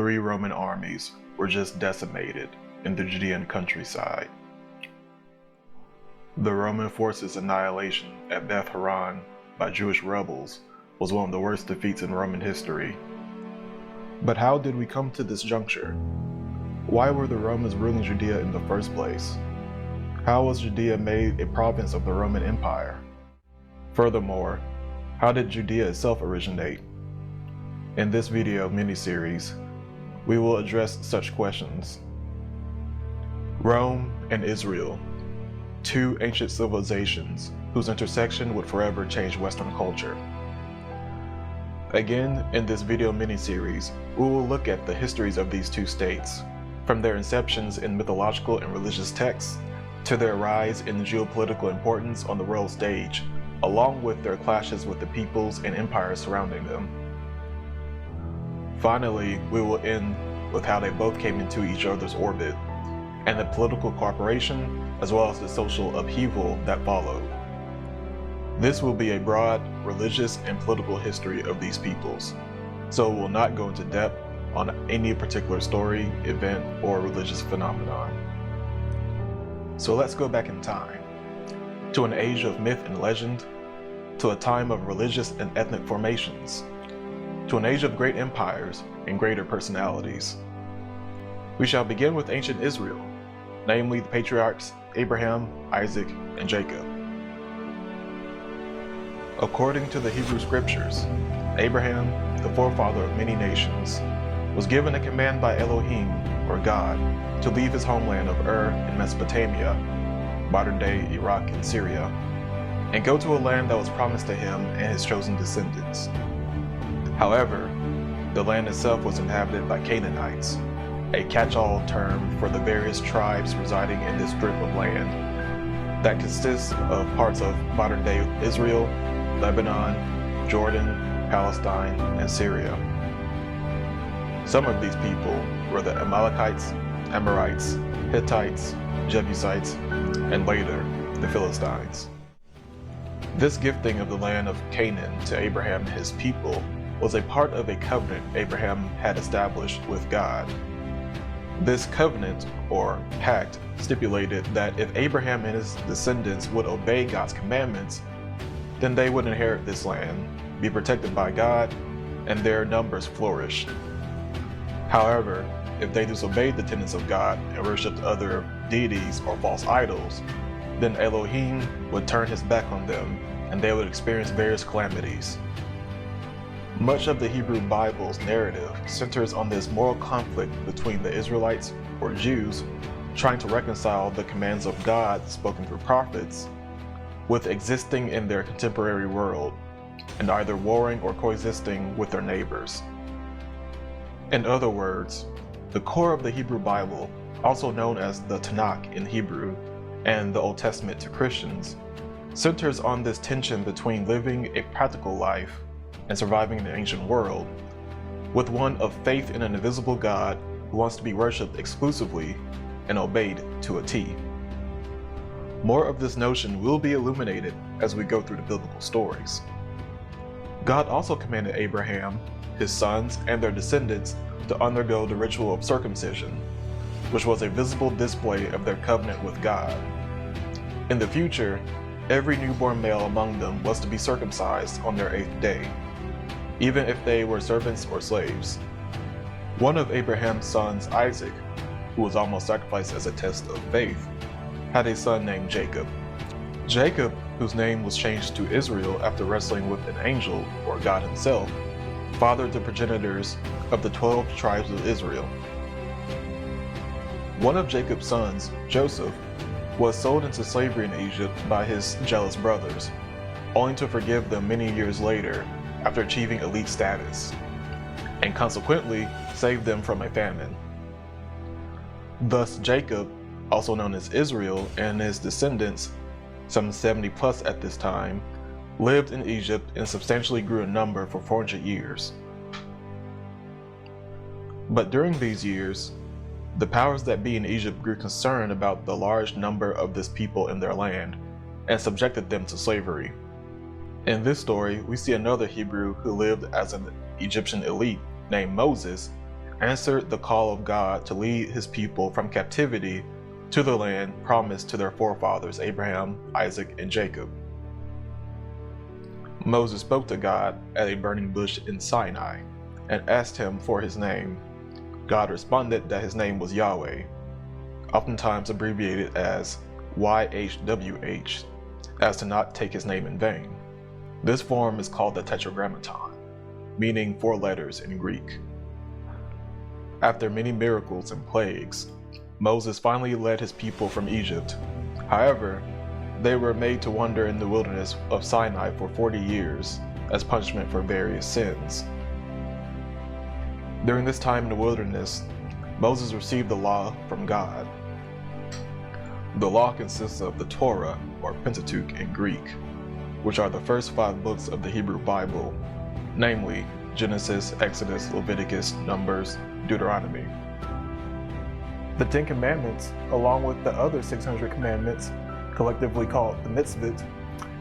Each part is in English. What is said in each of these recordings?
3 Roman armies were just decimated in the Judean countryside. The Roman forces' annihilation at Beth Horon by Jewish rebels was one of the worst defeats in Roman history. But how did we come to this juncture? Why were the Romans ruling Judea in the first place? How was Judea made a province of the Roman Empire? Furthermore, how did Judea itself originate? In this video miniseries, we will address such questions. Rome and Israel, 2 ancient civilizations whose intersection would forever change Western culture. Again, in this video miniseries, we will look at the histories of these 2 states, from their inceptions in mythological and religious texts, to their rise in geopolitical importance on the world stage, along with their clashes with the peoples and empires surrounding them. Finally, we will end with how they both came into each other's orbit, and the political cooperation, as well as the social upheaval that followed. This will be a broad religious and political history of these peoples, so we will not go into depth on any particular story, event, or religious phenomenon. So let's go back in time, to an age of myth and legend, to a time of religious and ethnic formations, to an age of great empires and greater personalities. We shall begin with ancient Israel, namely the patriarchs Abraham, Isaac, and Jacob. According to the Hebrew scriptures, Abraham, the forefather of many nations, was given a command by Elohim, or God, to leave his homeland of Ur in Mesopotamia, modern-day Iraq and Syria, and go to a land that was promised to him and his chosen descendants. However, the land itself was inhabited by Canaanites, a catch-all term for the various tribes residing in this strip of land that consists of parts of modern-day Israel, Lebanon, Jordan, Palestine, and Syria. Some of these people were the Amalekites, Amorites, Hittites, Jebusites, and later, the Philistines. This gifting of the land of Canaan to Abraham and his people was a part of a covenant Abraham had established with God. This covenant, or pact, stipulated that if Abraham and his descendants would obey God's commandments, then they would inherit this land, be protected by God, and their numbers flourish. However, if they disobeyed the tenets of God and worshipped other deities or false idols, then Elohim would turn his back on them, and they would experience various calamities. Much of the Hebrew Bible's narrative centers on this moral conflict between the Israelites, or Jews, trying to reconcile the commands of God spoken through prophets with existing in their contemporary world, and either warring or coexisting with their neighbors. In other words, the core of the Hebrew Bible, also known as the Tanakh in Hebrew and the Old Testament to Christians, centers on this tension between living a practical life and surviving in the ancient world, with one of faith in an invisible God who wants to be worshipped exclusively and obeyed to a T. More of this notion will be illuminated as we go through the biblical stories. God also commanded Abraham, his sons, and their descendants to undergo the ritual of circumcision, which was a visible display of their covenant with God. In the future, every newborn male among them was to be circumcised on their 8th day, even if they were servants or slaves. One of Abraham's sons, Isaac, who was almost sacrificed as a test of faith, had a son named Jacob. Jacob, whose name was changed to Israel after wrestling with an angel, or God himself, fathered the progenitors of the 12 tribes of Israel. One of Jacob's sons, Joseph, was sold into slavery in Egypt by his jealous brothers, only to forgive them many years later after achieving elite status, and consequently save them from a famine. Thus Jacob, also known as Israel, and his descendants, some 70 plus at this time, lived in Egypt and substantially grew in number for 400 years. But during these years, the powers that be in Egypt grew concerned about the large number of this people in their land and subjected them to slavery. In this story, we see another Hebrew who lived as an Egyptian elite named Moses answered the call of God to lead his people from captivity to the land promised to their forefathers Abraham, Isaac, and Jacob. Moses spoke to God at a burning bush in Sinai and asked him for his name. God responded that his name was Yahweh, oftentimes abbreviated as YHWH, as to not take his name in vain. This form is called the Tetragrammaton, meaning 4 letters in Greek. After many miracles and plagues, Moses finally led his people from Egypt. However, they were made to wander in the wilderness of Sinai for 40 years as punishment for various sins. During this time in the wilderness, Moses received the law from God. The law consists of the Torah, or Pentateuch in Greek, which are the first 5 books of the Hebrew Bible, namely Genesis, Exodus, Leviticus, Numbers, Deuteronomy. The 10 Commandments, along with the other 600 commandments, collectively called the mitzvot,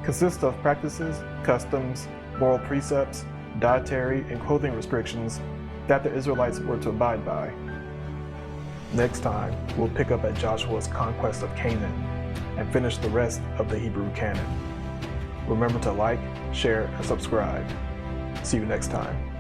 consist of practices, customs, moral precepts, dietary and clothing restrictions that the Israelites were to abide by. Next time, we'll pick up at Joshua's conquest of Canaan and finish the rest of the Hebrew canon. Remember to like, share, and subscribe. See you next time.